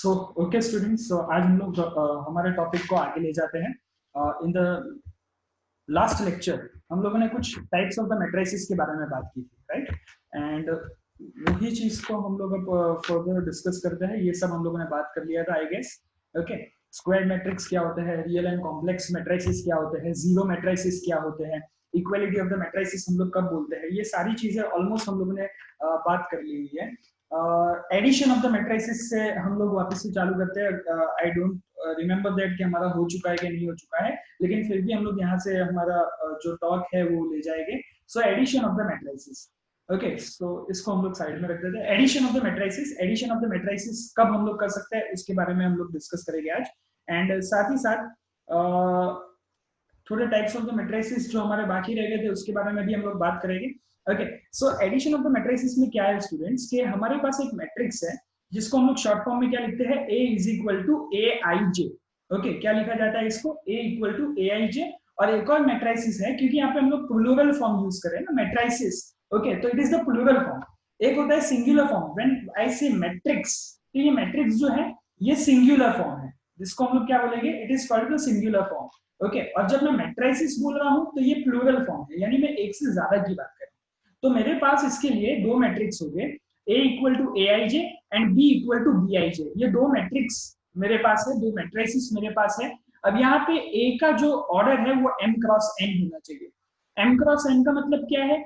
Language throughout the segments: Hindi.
सो ओके स्टूडेंट्स, सो आज हम लोग हमारे टॉपिक को आगे ले जाते हैं। इन द लास्ट लेक्चर हम लोगों ने कुछ टाइप्स ऑफ द मैट्रिसेस के बारे में बात की थी, राइट? एंड वही चीज को हम लोग अब फर्दर डिस्कस करते हैं। ये सब हम लोगों ने बात कर लिया था, I guess. Okay, square matrix क्या होते हैं, रियल एंड कॉम्प्लेक्स मैट्रिसेस क्या होते हैं, जीरो मैट्रिसेस क्या होते हैं, इक्वालिटी ऑफ द मैट्रिसेस हम लोग कब बोलते हैं, ये सारी चीजें ऑलमोस्ट हम लोगों ने बात कर ली हुई है। एडिशन ऑफ द मैट्रिसेस से हम लोग वापस से चालू करते हैं। आई डोंट रिमेम्बर दैट कि हमारा हो चुका है कि नहीं हो चुका है, लेकिन फिर भी हम लोग यहाँ से हमारा जो टॉक है वो ले जाएंगे। So addition of the matrices, okay, so इसको हम लोग साइड में रख देते हैं। Addition of the matrices, addition of the matrices कब हम लोग कर सकते हैं उसके बारे में हम लोग डिस्कस करेंगे आज। एंड साथ ही साथ थोड़े टाइप्स ऑफ द मैट्रिसेस जो हमारे बाकी रह गए थे उसके बारे में भी हम लोग बात करेंगे। Okay, so addition of the matrices में क्या है स्टूडेंट्स, के हमारे पास एक मैट्रिक्स है जिसको हम लोग शॉर्ट फॉर्म में क्या लिखते हैं, A is equal to A I J. Okay, क्या लिखा जाता है इसको, A equal to A I J. और एक और मैट्रिसेस है, क्योंकि यहाँ पे हम लोग प्लूरल फॉर्म यूज करें ना मैट्रिसेस। ओके, तो it is the plural form. एक होता है सिंगुलर फॉर्म, व्हेन आई से मैट्रिक्स, तो ये मैट्रिक्स जो है ये सिंगुलर फॉर्म है, जिसको हम लोग क्या बोलेंगे, it is called the singular form. Okay, और जब मैं मैट्रिसेस बोल रहा हूं तो ये प्लूरल फॉर्म है, यानी मैं एक से ज्यादा की बात करूं। तो मेरे पास इसके लिए दो मैट्रिक्स हो गए, A equal to A I j and B equal to b I j. ये दो मैट्रिक्स मेरे पास है, दो मैट्रिसेस मेरे पास है। अब यहाँ पे A का जो ऑर्डर है वो m क्रॉस n होना चाहिए। m क्रॉस n का मतलब क्या है,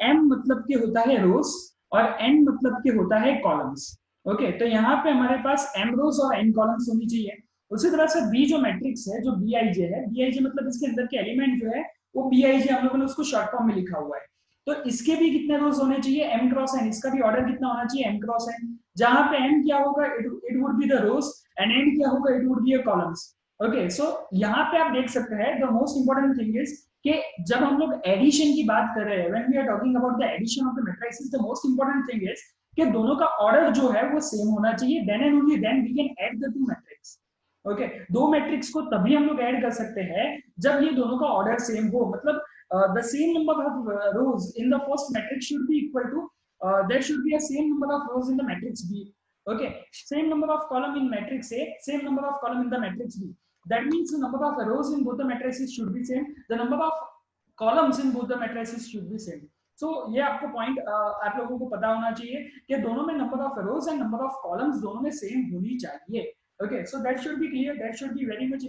m मतलब के होता है रोज और n मतलब के होता है कॉलम्स। ओके, तो यहाँ पे हमारे पास m रोज और n कॉलम्स होनी चाहिए। उसी तरह से B जो मैट्रिक्स है, जो बी आई जे है, बी आई जे मतलब इसके अंदर के एलिमेंट जो है वो बी आई जे, हम लोगों ने उसको शॉर्ट फॉर्म में लिखा हुआ है। तो इसके भी कितने रोज होने चाहिए, m क्रॉस n। इसका भी ऑर्डर कितना होना चाहिए, m क्रॉस n। जहां पे m क्या होगा, it would be the rows, and n क्या होगा, it would be a columns. Okay, so यहाँ पे आप देख सकते हैं, the most important thing is कि जब हम लोग एडिशन की बात कर रहे हैं, when we are talking about the addition of the matrices, the most important thing is कि दोनों का ऑर्डर जो है वो सेम होना चाहिए। Then and only then we can add the two matrix. Okay, दो मैट्रिक्स को तभी हम लोग ऐड कर सकते हैं जब ये दोनों का ऑर्डर सेम हो। मतलब the same number of rows in the first matrix should be equal to there should be a same number of rows in the matrix B. Okay, same number of column in matrix A, same number of column in the matrix B. That means the number of rows in both the matrices should be same, the number of columns in both the matrices should be same. So ये आपको पॉइंट आप लोगों को पता होना चाहिए कि दोनों में number of rows and number of columns दोनों में सेम होनी चाहिए। Okay, so that should be clear, that should be very much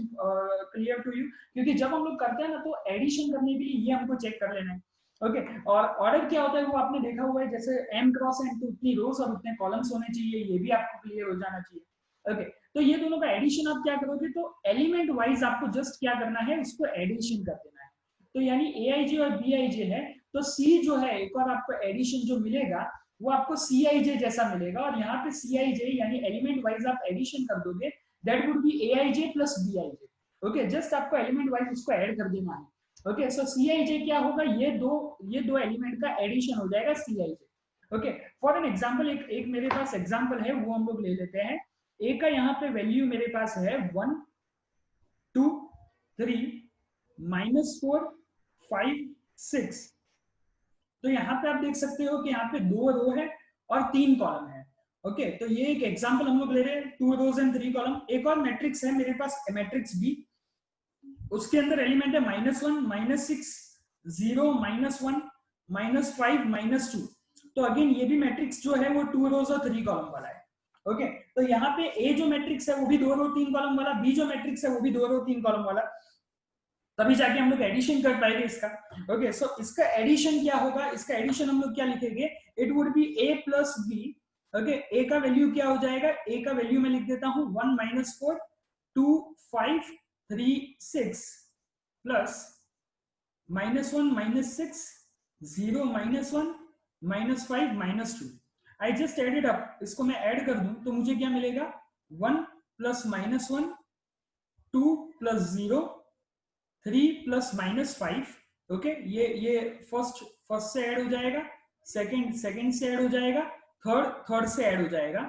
clear to you, क्योंकि जब हम लोग करते हैं ना तो एडिशन करने के लिए ये हमको चेक कर लेना है। ओके, और ऑर्डर क्या होता है वो आपने देखा हुआ है, जैसे m क्रॉस n, तो उतनी रोज और उतने कॉलम्स होने चाहिए, ये भी आपको क्लियर हो जाना चाहिए। ओके, तो ये दोनों का एडिशन आप क्या करोगे, तो एलिमेंट वाइज आपको जस्ट क्या करना है, उसको एडिशन कर देना है। तो यानी ए आई जे और बी आई जे है, तो सी जो है एक और आपको एडिशन जो मिलेगा वो आपको सी आई जे जैसा मिलेगा। और यहाँ पे सी आई जे यानी एलिमेंट वाइज आप एडिशन कर दोगे, that would be A I J plus B I J. Okay, just आपको एलिमेंट वाइज उसको ऐड कर देना है। ओके, सो सी आई जे क्या होगा, ये दो एलिमेंट का एडिशन हो जाएगा सी आई J. Okay, for an example, एक मेरे पास एग्जाम्पल है वो हम लोग ले लेते हैं। ए का यहाँ पे वैल्यू मेरे पास है 1 2 3 -4 5 6। तो यहाँ पे आप देख सकते हो कि यहाँ पे 2 रो है और 3 कॉलम है। ओके, तो ये एक एग्जांपल हम लोग ले रहे हैं, 2 रोज एंड 3 कॉलम। एक और मैट्रिक्स है मेरे पास, मैट्रिक्स बी, उसके अंदर एलिमेंट है -1 -6 0 -1 -5 -2। तो अगेन ये भी मैट्रिक्स जो है वो 2 रोज और 3 कॉलम वाला है। ओके, तो यहाँ पे ए जो मैट्रिक्स है वो भी 2 रो 3 कॉलम वाला, बी जो मैट्रिक्स है वो भी 2 रो 3 कॉलम वाला, तभी जाके हम लोग एडिशन कर पाएंगे इसका। ओके, सो इसका एडिशन क्या होगा, इसका एडिशन हम लोग क्या लिखेंगे, it would be a plus B. Okay, a का वैल्यू क्या हो जाएगा, ए का वैल्यू मैं लिख देता हूं 1 -4 2 5 3 6 प्लस -1 -6 0 -1 -5 -2। I just add it up, इसको मैं ऐड कर दूं तो मुझे क्या मिलेगा, 1 प्लस -1 2 प्लस 0 3 प्लस -5। ओके, ये फर्स्ट से ऐड हो जाएगा, सेकंड से ऐड हो जाएगा, थर्ड से ऐड हो जाएगा।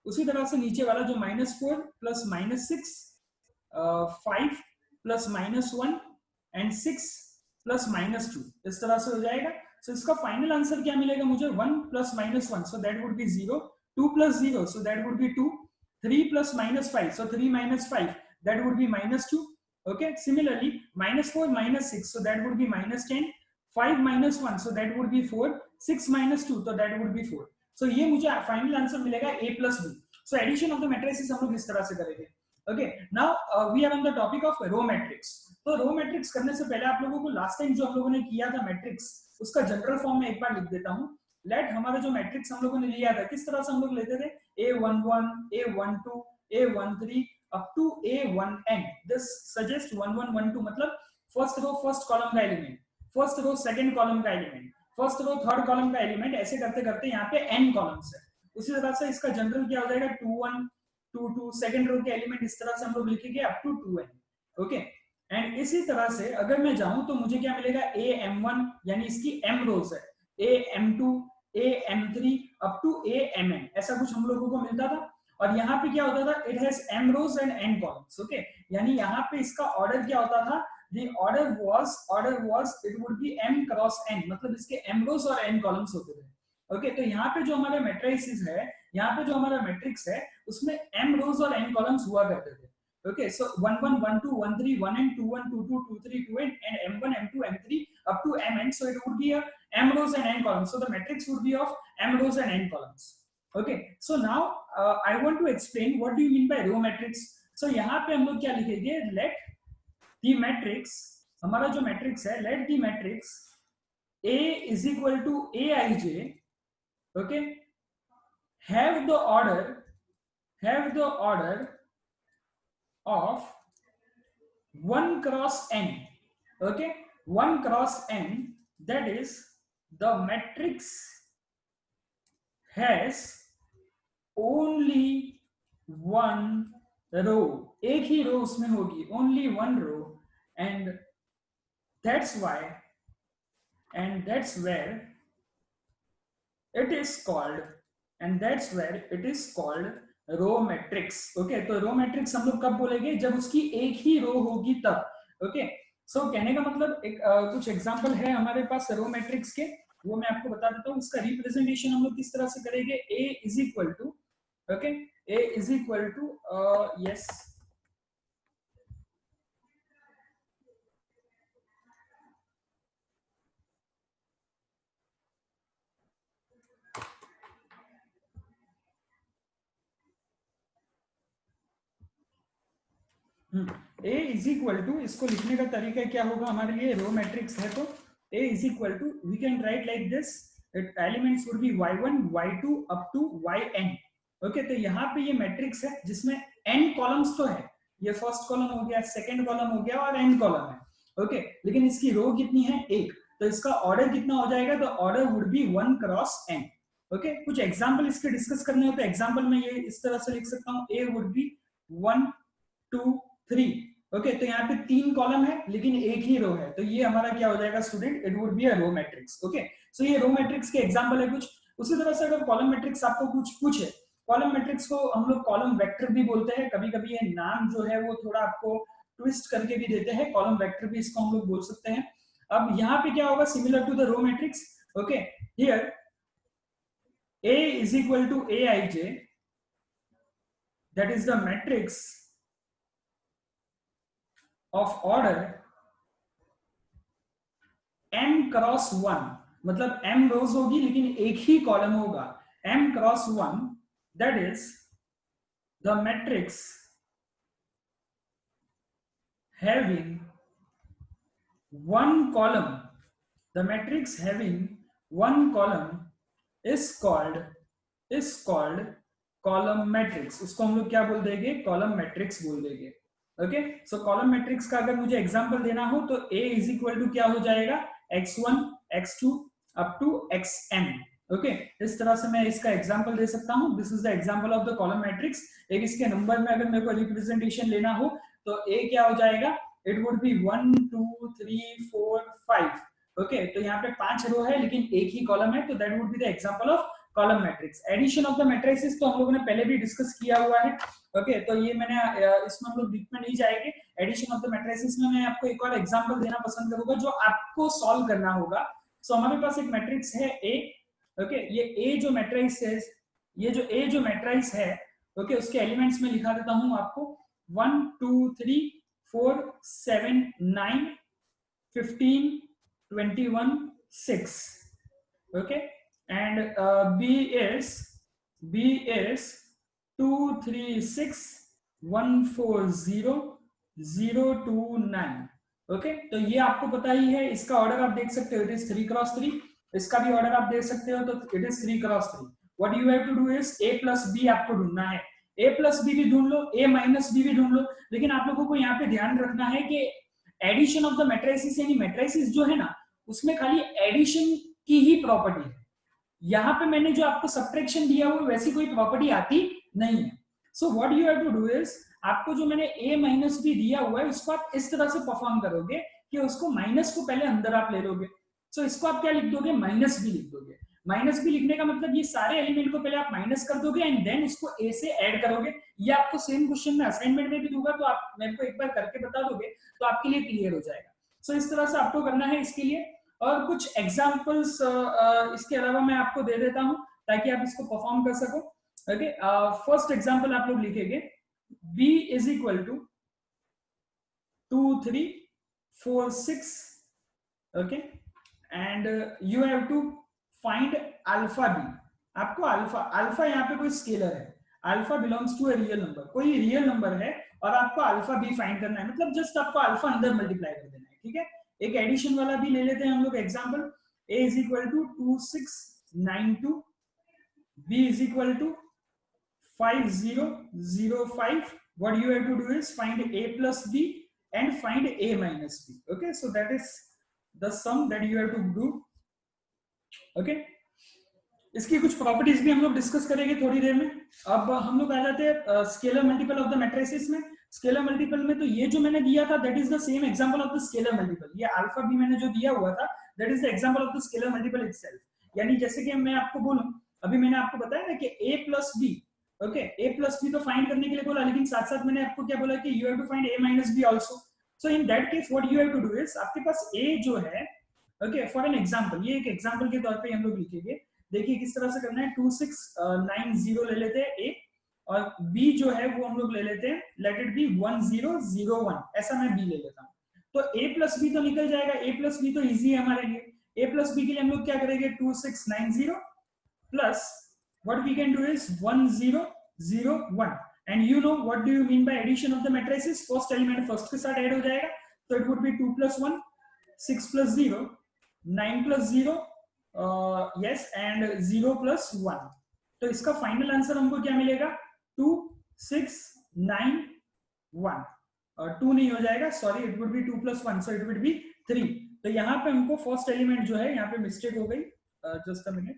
उसी तरह से नीचे वाला जो -4 प्लस -6 5 प्लस -1 एंड 6 प्लस -2, इस तरह से हो जाएगा। सो इसका फाइनल आंसर क्या मिलेगा मुझे, 1 plus -1, so that would B 0, 2 plus 0, so that would be 2, 3 plus minus 5, so 3 minus 5, that would be minus 2. Okay, similarly minus 4 minus 6, so that would be minus 10. 5 minus 1, so that would be 4. 6 minus 2, so that would be 4. so ये मुझे फाइनल आंसर मिलेगा a plus b. so addition of the matrices हम लोग इस तरह से करेंगे. Okay, now we are on the topic of row matrix. तो रो मैट्रिक्स करने से पहले आप लोगों को लास्ट टाइम जो हम लोगों ने किया था मैट्रिक्स, उसका जनरल फॉर्म में एक बार लिख देता हूँ. लेट हमारा जो मैट्रिक्स हम लोगों ने लिया था, किस तरह से हम लोग लेते थे, a11, a12, a13 up to a1n. this suggest 1 1 1 2 मतलब फर्स्ट रो फर्स्ट कॉलम का element, first row second column का element, first row third column का एलिमेंट, ऐसे करते करते यहाँ पे n कॉलम्स है. उसी तरह से इसका जनरल क्या हो जाएगा, 2 1 2 2, सेकंड रो के एलिमेंट इस तरह से हम लोग लिखेंगे up to 2n. Okay, and इसी तरह से अगर मैं जाऊं तो मुझे क्या मिलेगा, am1 यानी इसकी m रोज है, am2, am3 up to amn, ऐसा कुछ हम लोगों को मिलता था. और यहाँ पे क्या होता था, it has m rows and n columns. Okay, यानी यहाँ पे इसका ऑर्डर क्या होता था, the order was it would be m cross n, मतलब इसके m rows और n columns होते थे. ओके, तो यहाँ पे जो हमारा मैट्रिसेस है, यहाँ पे जो हमारा मैट्रिक्स है, उसमें m rows और n columns हुआ करते थे. Okay, so 1 1 1 2 1 3 1 n 2 1 2 2 2 3 2 n and m1 m2 m3 up to mn, so it would be a m rows and n columns. So the matrix would be of m rows and n columns. Okay, so now I want to explain what do you mean by row matrix. So यहाँ पे हम लोग क्या लिखेंगे, let the matrix, हमारा जो मैट्रिक्स है, let the matrix A is equal to aij, okay, have the order of 1 cross n. Okay, 1 cross n, that is the matrix has only one row, एक ही रो उसमें होगी, only one row, and that's where it is called row matrix. Okay, तो रो मैट्रिक्स हम लोग कब बोलेंगे, जब उसकी एक ही रो होगी तब. ओके, सो कहने का मतलब एक कुछ एग्जांपल है हमारे पास रो मैट्रिक्स के, वो मैं आपको बता देता हूँ. उसका रिप्रेजेंटेशन हम लोग किस तरह से करेंगे, a is equal to, okay, a is equal to yes, a is equal to, इसको लिखने का तरीका क्या होगा हमारे लिए, रो मैट्रिक्स है तो a is equal to, we can write like this, elements would be y1 y2 up to yn. Okay, तो यहाँ पे ये मैट्रिक्स है जिसमें n कॉलम्स तो है, ये फर्स्ट कॉलम हो गया, सेकंड कॉलम हो गया और n कॉलम है. ओके, लेकिन इसकी रो कितनी है, एक, तो इसका ऑर्डर कितना हो जाएगा, तो order would be 1 cross n. Okay, कुछ एग्जांपल इसके डिस्कस करने हो तो एग्जांपल में ये इस तरह से लिख सकता हूँ, a वुड बी 1 2 3. ओके, तो यहाँ पे 3 कॉलम है लेकिन एक ही रो है, तो ये हमारा क्या हो जाएगा student, it would be a row matrix. Okay, so ये रो मैट्रिक्स के एग्जांपल है कुछ. उसी तरह से अगर कॉलम मैट्रिक्स आपको कुछ पूछे, कॉलम मैट्रिक्स को हम लोग कॉलम वेक्टर भी बोलते हैं, कभी कभी ये नाम जो है वो थोड़ा आपको ट्विस्ट करके भी देते हैं, कॉलम वेक्टर भी इसको हम लोग बोल सकते हैं. अब यहाँ पे क्या होगा, similar to the row matrix. Okay, here A is equal to aij, that is the matrix of order m cross 1, मतलब m रोज होगी लेकिन एक ही कॉलम होगा, m cross 1, that is the matrix having one column, the matrix having one column is called column matrix. उसको हम लोग क्या बोल देंगे, कॉलम मैट्रिक्स बोल देंगे. ओके, सो कॉलम मैट्रिक्स का अगर मुझे एग्जांपल देना हो तो a इज इक्वल टू क्या हो जाएगा, x1 x2 up to xn. Okay, इस तरह से मैं इसका एग्जांपल दे सकता हूं. This is the example of the column matrix. एक इसके नंबर में अगर मेरे को रिप्रेजेंटेशन लेना हो तो a क्या हो जाएगा, इट वुड बी 1 2 3 4 5. ओके, तो यहाँ पे 5 रो है लेकिन एक ही कॉलम है, तो that would be the example of column matrix. Addition of the matrices तो हम लोगों ने पहले भी डिस्कस किया हुआ है. ओके, तो ये मैंने इसमें हम लोग डीप में नहीं जाएंगे. एडिशन ऑफ द मैट्रिसेस में मैं आपको एक और एग्जांपल देना पसंद करूंगा जो आपको सॉल्व करना होगा. सो हमारे पास एक मैट्रिक्स है A. ओके, ये A जो मैट्रिक्स है, ये जो A जो मैट्रिक्स है ओके, उसके एलिमेंट्स में लिखा देता हूं आपको 1 2 3 4 7 9 15 21 6. Okay, and B is 2 3 6 1 4 0 0 2 9. Okay, तो ये आपको पता ही है, इसका ऑर्डर आप देख सकते हो, इट इज 3 क्रॉस 3. इसका भी ऑर्डर आप देख सकते हो, तो it is 3 cross 3. What you have to do is A plus B आपको ढूंढना है. A प्लस बी भी ढूंढ लो, A माइनस बी भी ढूंढ लो, लेकिन आप लोगों को यहाँ पे ध्यान रखना है कि एडिशन ऑफ द मैट्रिसेस, यानी मैट्रिसेस जो है ना, उसमें खाली एडिशन की ही प्रॉपर्टी है. यहाँ पे मैंने जो आपको सब्ट्रैक्शन दिया हुआ वैसी कोई प्रॉपर्टी आती नहीं है. So what you have to do is, आपको जो मैंने a माइनस बी दिया हुआ है उसको आप इस तरह से परफॉर्म करोगे कि उसको माइनस को पहले अंदर आप ले लोगे. सो इसको आप क्या लिख दोगे, माइनस बी लिख दोगे. माइनस बी लिखने का मतलब ये सारे एलिमेंट को पहले आप माइनस कर दोगे एंड देन उसको a से ऐड करोगे. ये आपको सेम क्वेश्चन में असाइनमेंट में भी दूंगा, तो आप मेरे को एक बार करके बता दोगे तो आपके लिए क्लियर हो जाएगा. सो इस तरह से आपको करना है. इसके लिए और कुछ एग्जांपल्स इसके अलावा मैं आपको दे देता हूं ताकि आप इसको परफॉर्म कर सको. ओके, फर्स्ट एग्जांपल आप लोग लिखेंगे b is equal to 2 3 4 6. Okay, and you have to find alpha b. आपको अल्फा यहाँ पे कोई स्केलर है, alpha belongs to a real number, कोई रियल नंबर है और आपको अल्फा b फाइंड करना है. मतलब जस्ट आपको अल्फा अंदर मल्टीप्लाई कर देना है. ठीक है, एक एडिशन वाला भी ले लेते हैं हम लोग example. a is equal to 2692, b is equal to 5005. what you have to do is find a plus b and find a minus b. okay, so that is the sum that you have to do. okay, इसकी कुछ प्रॉपर्टीज भी हम लोग डिस्कस करेंगे थोड़ी देर में. अब हम लोग आ जाते हैं scalar multiple of the matrices में. स्केलर मल्टीपल में तो ये जो मैंने दिया था that is the same example of the scalar multiple. ये अल्फा बी मैंने जो दिया हुआ था that is the example of the scalar multiple itself. यानी जैसे कि मैं आपको बोलूं, अभी मैंने आपको बताया ना कि a plus B. Okay, a plus B तो फाइंड करने के लिए बोला, लेकिन साथ साथ मैंने आपको क्या बोला कि you have to find a minus B also. So in that case what you have to do is, आपके पास a जो है, ओके, फॉर एन एग्जांपल, ये एक एग्जांपल के तौर पे हम लोग लिखेंगे. देखिए किस तरह से करना है. 2690 ले लेते हैं a, और b जो है वो हम लोग ले लेते हैं, लेट इट बी 1001. ऐसा मैं b ले लेता हूँ. तो a प्लस बी तो निकल जाएगा. a प्लस बी तो इजी है हमारे लिए. a प्लस बी के लिए हम लोग क्या करेंगे, 2690 plus what we can do is 1001. and you know what do you mean by addition of the matrices, first element first के साथ ऐड हो जाएगा. तो it would be 2 plus 1 6 plus 0 9 plus 0 yes and 0 plus 1. तो इसका फाइनल आंसर हमको क्या मिलेगा, 2 6 9 1. 2 नहीं हो जाएगा, sorry, it would be 2 plus 1, so it would be 3. तो यहाँ पे हमको फर्स्ट एलिमेंट जो है, यहाँ पे मिस्टेक हो गई, जस्ट अ मिनट.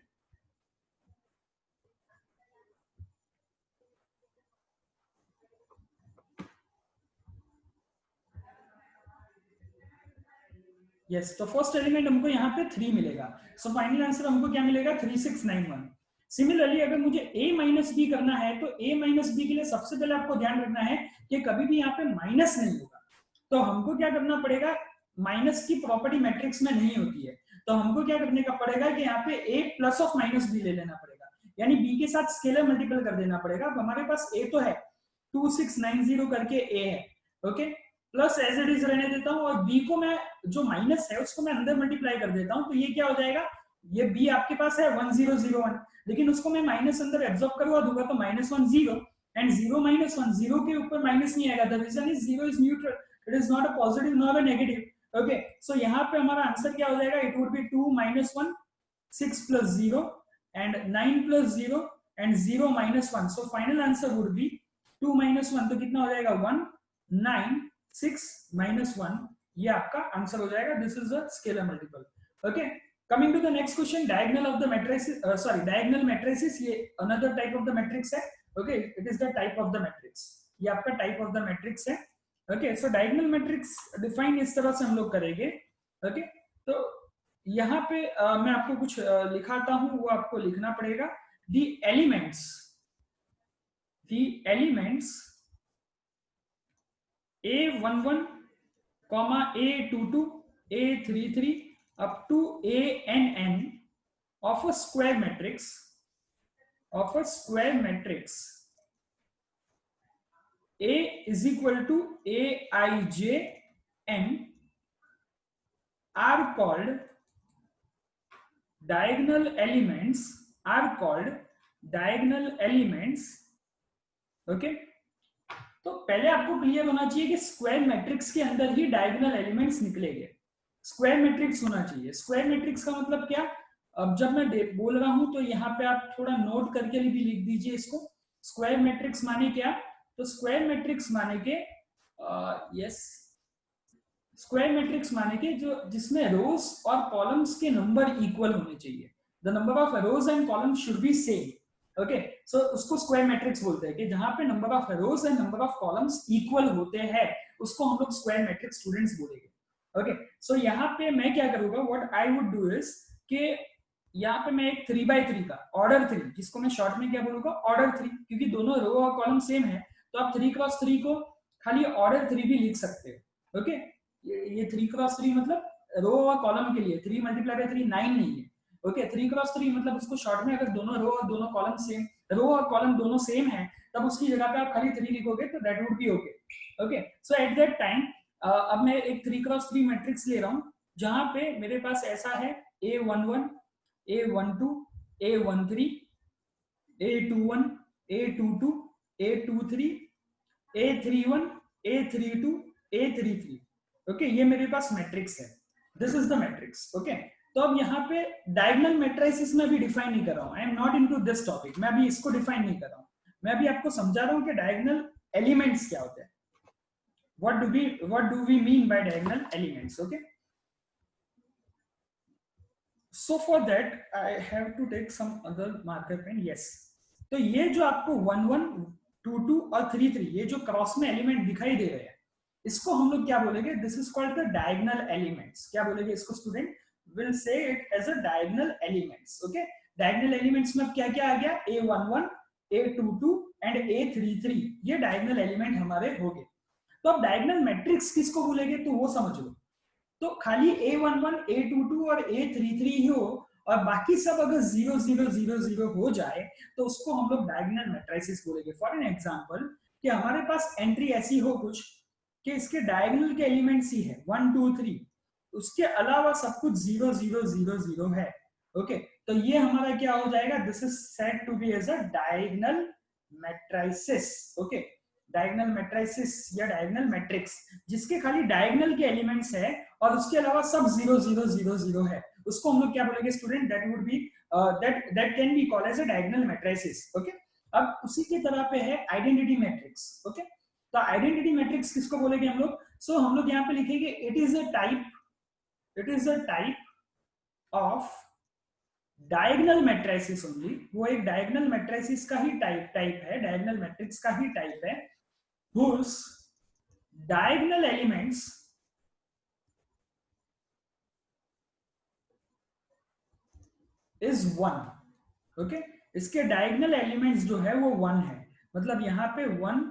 यस, तो फर्स्ट एलिमेंट हमको यहाँ पे 3 मिलेगा. सो फाइनल आंसर हमको क्या मिलेगा, 3691. सिमिलरली अगर मुझे a माइनस बी करना है तो a माइनस बी के लिए सबसे पहले आपको ध्यान रखना है कि कभी भी यहाँ पे माइनस नहीं होगा. तो हमको क्या करना पड़ेगा, माइनस की प्रॉपर्टी मैट्रिक्स में नहीं होती है, तो हमको क्या करने का पड़ेगा कि यहाँ पे a plus of minus B ले लेना पड़ेगा, यानी b के साथ स्केलर मल्टीपल कर देना पड़ेगा. अब हमारे पास a तो है, 2690 करके a है. Okay, plus as it is रहने देता हूँ, और b को मैं जो माइनस है उसको मैं अंदर मल्टीप्लाई कर देता हूँ. तो ये क्या हो जाएगा, ये b आपके पास है 1001, लेकिन उसको मैं माइनस अंदर एब्जॉर्ब करवा दूंगा तो -10 एंड 0 -1, 0 के ऊपर माइनस नहीं आएगा. The reason is 0 is neutral, it is not a positive not a negative. Okay, so यहाँ पे हमारा आंसर क्या हो जाएगा, it would be 2 - 1 6 plus 0 and 9 plus 0 and 0 minus 1. so final answer would be 2 minus 1, तो कितना हो जाएगा 1 9 6 minus 1. ये आपका आंसर हो जाएगा. This is a scalar multiple. Okay, coming to the next question, diagonal of the matrices, sorry diagonal matrices, ये another type of the matrix है. Okay, it is the type of the matrix, ये आपका टाइप ऑफ द मैट्रिक्स है. Okay, so diagonal matrix define इस तरह से हम लोग करेंगे. ओके, तो यहाँ पे मैं आपको कुछ लिखाता हूं, वो आपको लिखना पड़ेगा. The elements A11, A22, A33 up to ANN of a square matrix A is equal to Aij n are called diagonal elements, are called diagonal elements. Okay, तो पहले आपको क्लियर होना चाहिए कि स्क्वायर मैट्रिक्स के अंदर ही डायगोनल एलिमेंट्स निकलेंगे। स्क्वायर मैट्रिक्स होना चाहिए। स्क्वायर मैट्रिक्स का मतलब क्या? अब जब मैं बोल रहा हूं तो यहाँ पे आप थोड़ा नोट करके भी लिख दीजिए इसको। स्क्वायर मैट्रिक्स माने क्या? तो स्क्वायर मैट्रिक्स माने के यस, स्क्वायर मैट्रिक्स माने के जो जिसमें रोज और कॉलम्स के नंबर इक्वल होने चाहिए। The number of rows and columns should be same. Okay, so उसको स्क्वायर मैट्रिक्स बोलते हैं कि जहां पे number of rows and number of columns equal होते हैं उसको हम लोग स्क्वायर मैट्रिक्स स्टूडेंट्स बोलेंगे। ओके, सो यहाँ पे मैं क्या करूंगा, what I would do is कि यहाँ पे मैं एक 3x3 का ऑर्डर 3, जिसको मैं शॉर्ट में क्या बोलूंगा, ऑर्डर 3, क्योंकि दोनों रो और कॉलम सेम है तो आप 3x3 को खाली ऑर्डर 3 भी लिख सकते हो। ओके, ये 3x3 मतलब रो और कॉलम के लिए 3 मल्टीप्लाई बाय 3 9 नहीं है। ओके, 3x3 मतलब उसको शॉर्ट में अगर दोनों रो और दोनों कॉलम सेम, रो और कॉलम दोनों सेम है तब उसकी जगह पे आप खाली 3 लिखोगे तो that would B okay. Okay, so at that time अब मैं एक 3x3 मैट्रिक्स ले रहा हूं जहां पे मेरे पास ऐसा है A11 A12 A13 A21 A22 A23 A31 A32 A33। Okay, ये मेरे पास मैट्रिक्स है। This is the matrix. Okay, तो अब यहाँ पे डायगोनल मैट्रिसेस में भी डिफाइन नहीं कर रहा हूँ। I am not into this topic. मैं अभी इसको डिफाइन नहीं कर रहा हूँ, मैं अभी आपको समझा रहा हूँ कि डायगोनल एलिमेंट्स क्या होते हैं। what do we mean by diagonal elements? Okay, so for that I have to take some other marker pen. Yes, तो ये जो आपको 1 1 2 2 और 3 3 ये जो क्रॉस में एलिमेंट दिखाई दे रहे हैं इसको हम लोग क्या बोलेंगे? This is called the diagonal elements. क्या बोलेंगे इसको? Student will say it as a diagonal elements. Okay, diagonal elements में क्या क्या आ गया? A11 A22 एंड A33, ये डायगोनल एलिमेंट हमारे हो गए। तो अब डायगोनल मैट्रिक्स किसको बोलेंगे तो वो समझ लो। तो खाली A11 A22 और A33 हो और बाकी सब अगर 0 0 0 0 हो जाए तो उसको हम लोग डायगोनल मैट्रिसेस बोलेंगे। फॉर एन एग्जांपल कि हमारे पास एंट्री ऐसी हो कुछ कि इसके डायगोनल के एलिमेंट्स ही है 1 2 3, उसके अलावा सब कुछ 0 0 0 0 है। ओके, तो ये हमारा क्या हो जाएगा? This is said to be as a diagonal matrices. Okay, diagonal matrices या डायगोनल मैट्रिक्स जिसके खाली डायगोनल के एलिमेंट्स है और उसके अलावा सब 0 0 0 0 है, उसको हम लोग क्या बोलेंगे student? That would be that can be called as a diagonal matrices. Okay, अब उसी की तरह पे है आइडेंटिटी मैट्रिक्स। ओके, तो आइडेंटिटी मैट्रिक्स किसको बोलेंगे हम लोग? सो हम लोग यहाँ पे लिखेंगे it is a type of diagonal matrices only. वो एक डायगोनल मैट्रिसेस का ही टाइप है, डायगोनल मैट्रिक्स का ही टाइप है, whose diagonal elements is 1। Okay, इसके डायगोनल एलिमेंट्स जो है वो 1 है, मतलब यहाँ पे 1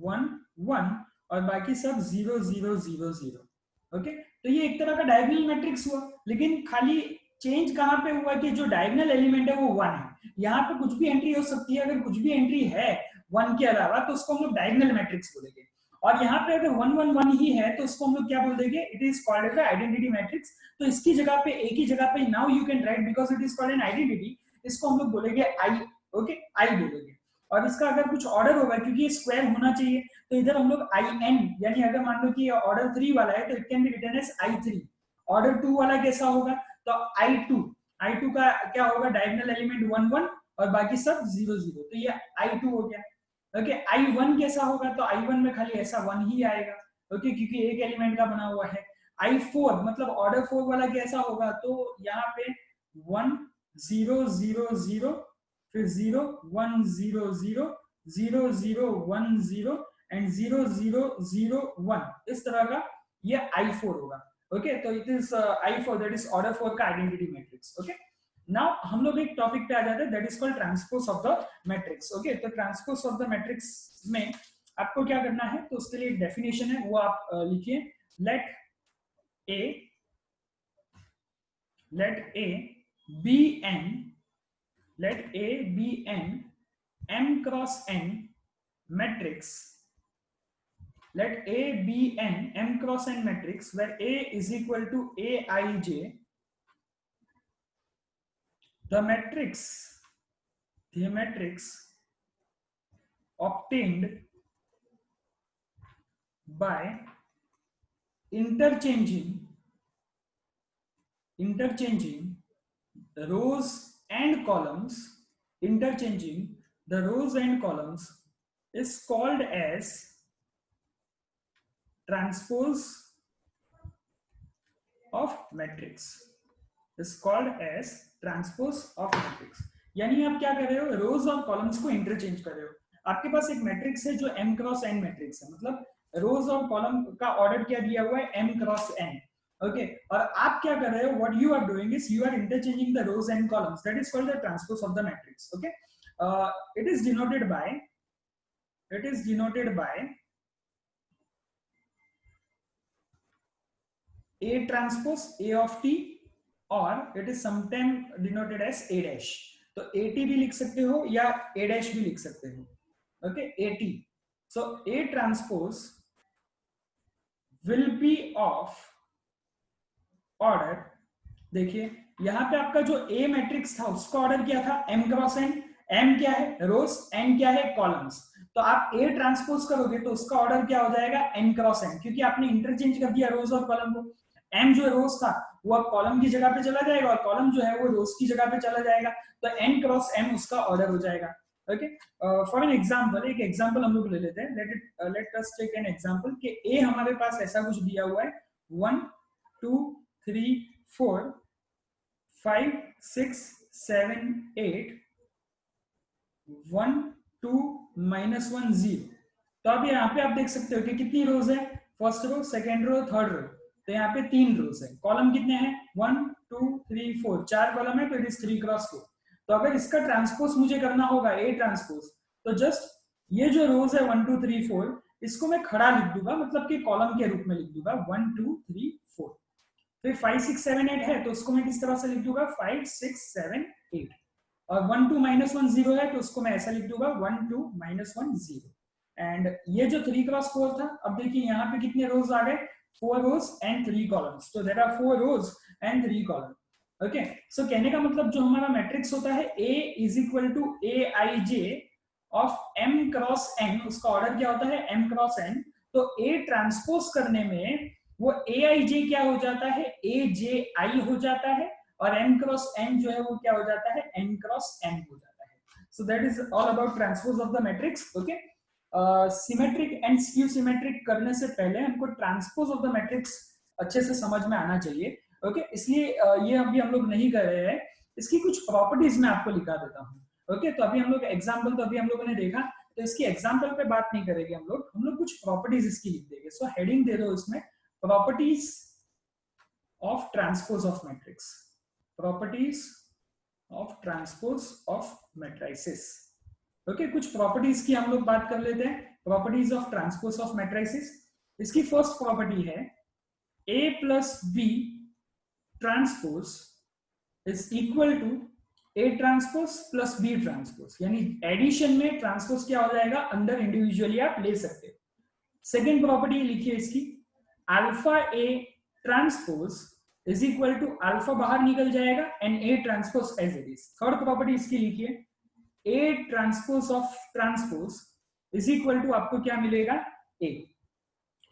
1 1 और बाकी सब 0 0 0 0। ओके, तो ये एक तरह का डायगोनल मैट्रिक्स हुआ, लेकिन खाली चेंज कहाँ पे हुआ कि जो डायगोनल एलिमेंट है वो 1 है। यहाँ पे कुछ भी एंट्री हो सकती है, अगर कुछ भी एंट्री है 1 के अलावा तो उसको हम लोग डायगोनल मैट्रिक्स बोलेंगे। और यहाँ पे अगर 1 1 1 ही है तो उसको हम लोग क्या बोल देंगे? It is called as identity matrix. तो इसकी जगह पे, एक ही जगह पे now you can write because it is called an identity, इसको हम लोग बोलेंगे आई। ओके, आई बोलेंगे। और इसका अगर कुछ ऑर्डर होगा क्योंकि ये स्क्वायर होना चाहिए तो इधर हम लोग आई एन, यानी अगर मान लो कि ये ऑर्डर 3 वाला है तो it can be written as I3। Order 2 वाला कैसा होगा? तो I2 का क्या होगा? डायगोनल एलिमेंट 1 1 और बाकी सब 0 0, तो ये I2 हो गया। ओके, I1 कैसा होगा? तो I1 में खाली ऐसा 1 ही आएगा। ओके, क्योंकि एक एलिमेंट का बना हुआ है। I4 मतलब ऑर्डर 4 वाला कैसा होगा? तो यहाँ पे 1 0 0 0 फिर 0 1 0 0 0 0 1 0 एंड 0 0 0 1, इस तरह का ये I4 होगा। ओके, तो it is I4, that is order 4 का आइडेंटिटी मैट्रिक्स। ओके, नाउ हम लोग एक टॉपिक पे आ जाते हैं, that is called transpose of the matrix. Okay, तो ट्रांसपोज ऑफ द मैट्रिक्स में आपको क्या करना है? तो उसके लिए एक डेफिनेशन है, वो आप लिखिए। Let A be n m cross n matrix let A be an m cross n matrix where A is equal to Aij, the matrix obtained by interchanging rows and columns, interchanging the rows and columns is called as transpose of matrix, is called as transpose of matrix। यानी आप क्या कर रहे हो, रोज और कॉलम्स को इंटरचेंज कर रहे हो। आपके पास एक मैट्रिक्स है जो m क्रॉस n मैट्रिक्स है, मतलब रोज और कॉलम का ऑर्डर क्या दिया हुआ है, m क्रॉस n। ओके, और आप क्या कर रहे हो, what you are doing is you are interchanging the rows and columns, that is called the transpose of the matrix. Okay, it is denoted by A transpose A of t, or it is sometimes denoted as A dash। तो AT भी लिख सकते हो या A dash भी लिख सकते हो। Okay, AT। So A transpose will be of order, देखिए यहां पे आपका जो A मैट्रिक्स था उसका ऑर्डर क्या था, m क्रॉस n। m क्या है, रोज, n क्या है, कॉलम्स। तो आप A ट्रांसपोज करोगे तो उसका ऑर्डर क्या हो जाएगा, n क्रॉस n, क्योंकि आपने इंटरचेंज कर दिया रोज और कॉलम को। m जो रोज था वो अब कॉलम की जगह पे चला जाएगा और कॉलम जो है वो रोज की जगह पे चला जाएगा, तो n क्रॉस m उसका ऑर्डर हो जाएगा। ओके, फॉर एन एग्जांपल, एक एग्जांपल हम लोग ले लेते हैं। Let us take an example कि a हमारे पास ऐसा कुछ दिया हुआ है 1 2 3 4 5 6 7 8 1 2 -1 0। तो अब यहाँ पे आप देख सकते हो कि कितनी रोज है, first row, second row, third row. तो यहाँ पे 3 रोज है। कॉलम कितने हैं, 1 2 3 4, 4 कॉलम है, तो इट इज 3 क्रॉस 4। तो अगर इसका ट्रांसपोज मुझे करना होगा A ट्रांसपोज, तो जस्ट ये जो रोज है 1 2 3 4, इसको मैं खड़ा लिख दूंगा, मतलब कि कॉलम के रूप में लिख दूंगा 1 2 3 4। फिर 5 6 7 8 है तो उसको मैं किस तरह से लिख दूंगा, 5 6 7 8। और 1 2 -1 0 है तो उसको मैं ऐसा लिख दूंगा 1 2 -1 0। एंड ये जो 3 क्रॉस 4 था, अब देखिए यहाँ पे कितने रोज आ गए, 4 रोज एंड 3 कॉलम्स। तो there are 4 rows and 3 column. Okay, so कहने का मतलब जो हमारा मैट्रिक्स होता है A is equal to Aij of m cross n, उसका ऑर्डर क्या होता है, m क्रॉस n। तो A ट्रांसपोज करने में वो Aij क्या हो जाता है, Abi हो जाता है, और m क्रॉस n जो है वो क्या हो जाता है, n क्रॉस m हो जाता है। So that is all about transpose of the matrix. Okay, symmetric and skew symmetric करने से पहले हमको ट्रांसपोज ऑफ द मैट्रिक्स अच्छे से समझ में आना चाहिए। ओके, इसलिए ये अभी हम लोग नहीं कर रहे हैं, इसकी कुछ प्रॉपर्टीज मैं आपको लिखा देता हूँ। ओके, तो अभी हम लोग एग्जाम्पल, तो अभी हम लोगों ने देखा, तो इसकी एग्जाम्पल पे बात नहीं करेंगे हम लोग कुछ प्रॉपर्टीज इसकी लिख देंगे। सो हेडिंग दे दो इसमें, properties of transpose of matrix, properties of transpose of matrices। Okay, कुछ प्रॉपर्टीज की हम लोग बात कर लेते हैं, properties of transpose of matrices. इसकी फर्स्ट प्रॉपर्टी है A plus B transpose is equal to A transpose plus B transpose, यानी एडिशन में ट्रांसपोज क्या हो जाएगा, अंदर इंडिविजुअली आप ले सकते हो। सेकेंड प्रॉपर्टी लिखिए इसकी, alpha A transpose is equal to alpha बाहर निकल जाएगा and A transpose as it is. Third property इसकी लिखिए, A transpose of transpose is equal to आपको क्या मिलेगा, A।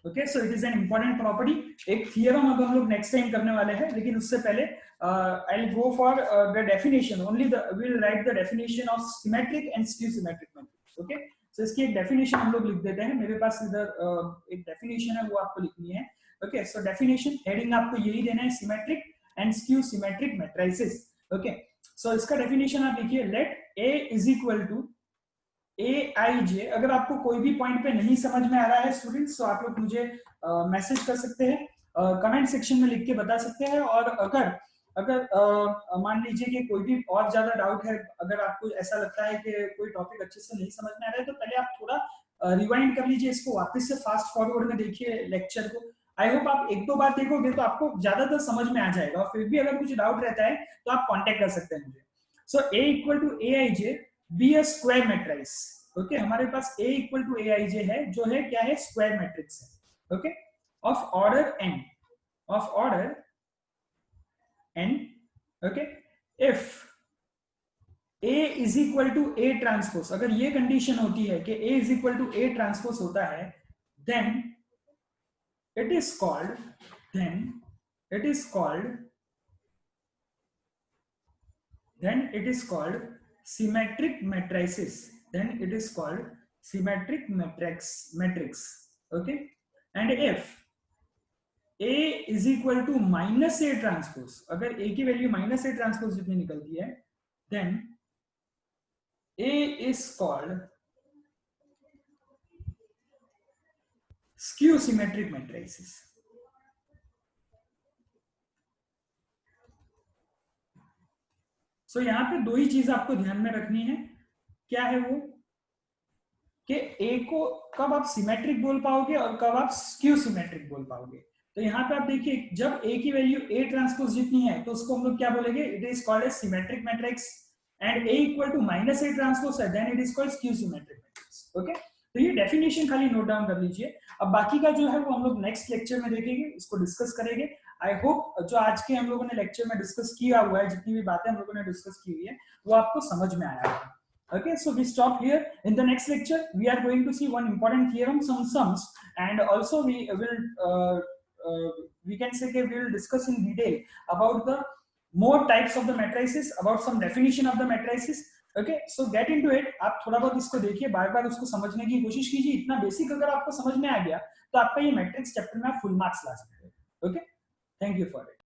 Okay, so it is an important property. एक थियरम अब हम लोग नेक्स्ट टाइम करने वाले हैं, लेकिन उससे पहले I will go for the definition, only will write the definition of symmetric and skew symmetric matrix. Okay, so इसकी एक डेफिनेशन हम लोग लिख देते हैं, मेरे पास इधर एक डेफिनेशन है वो आपको लिखनी है। ओके, सो डेफिनेशन हेडिंग आपको यही देना है, symmetric and skew symmetric matrices. Okay, so इसका डेफिनेशन आप लिखिए, let A is equal to Aij। अगर आपको कोई भी पॉइंट पे नहीं समझ में आ रहा है स्टूडेंट्स, तो आप लोग मुझे मैसेज कर सकते हैं, कमेंट सेक्शन में लिख के बता सकते हैं। और अगर अगर मान लीजिए कि कोई भी और ज्यादा डाउट है, अगर आपको ऐसा लगता है कि कोई टॉपिक अच्छे से नहीं समझ में आ रहा है, तो पहले आप थोड़ा रिवाइंड कर लीजिए इसको, वापस से फास्ट फॉरवर्ड में देखिए लेक्चर को। आई होप आप एक दो बार देखोगे तो आपको ज्यादातर समझ में आ जाएगा, और फिर भी अगर कुछ डाउट रहता है तो आप कॉन्टेक्ट कर सकते हैं मुझे। सो A equal to Aij be a square matrix। ओके हमारे पास A इक्वल टू Aij है जो है क्या है स्क्वायर मैट्रिक्स है okay of order n of order n okay if A is equal to A transpose अगर ये कंडीशन होती है कि A is equal to A transpose होता है then it is called symmetric matrices matrix okay and if A is equal to minus A transpose अगर A की वैल्यू माइनस A ट्रांसपोज जितनी निकलती है then A is called skew symmetric matrices सो यहाँ पे दो ही चीज आपको ध्यान में रखनी है क्या है वो कि ए को कब आप सिमेट्रिक बोल पाओगे और कब आप स्क्यू सिमेट्रिक बोल पाओगे तो यहाँ पे आप देखिए जब ए की वैल्यू ए ट्रांसपोज जितनी है तो उसको हम लोग क्या बोलेंगे it is called as symmetric matrix and A equal to minus A transpose है then it is called skew symmetric matrix okay तो ये डेफिनेशन खाली नोट डाउन कर लीजिए अब बाकी का जो है वो हम लोग नेक्स्ट लेक्चर में देखेंगे इसको डिस्कस करेंगे आई होप जो आज के हम लोगों ने लेक्चर में डिस्कस किया हुआ है जितनी भी बातें हम लोगों ने डिस्कस की हुई है वो आपको समझ में आया होगा okay so we stop here in the next lecture we are going to see one important theorem some sums and also we can say that we will discuss in detail about the more types of the matrices about some definition of the matrices okay so get into it आप थोड़ा बहुत इसको देखिए बार बार उसको समझने की कोशिश कीजिए इतना बेसिक अगर आपको समझ में आ गया तो आपका ये मैट्रिक्स चैप्टर में आप फुल मार्क्स ला सकते हैं okay thank you for it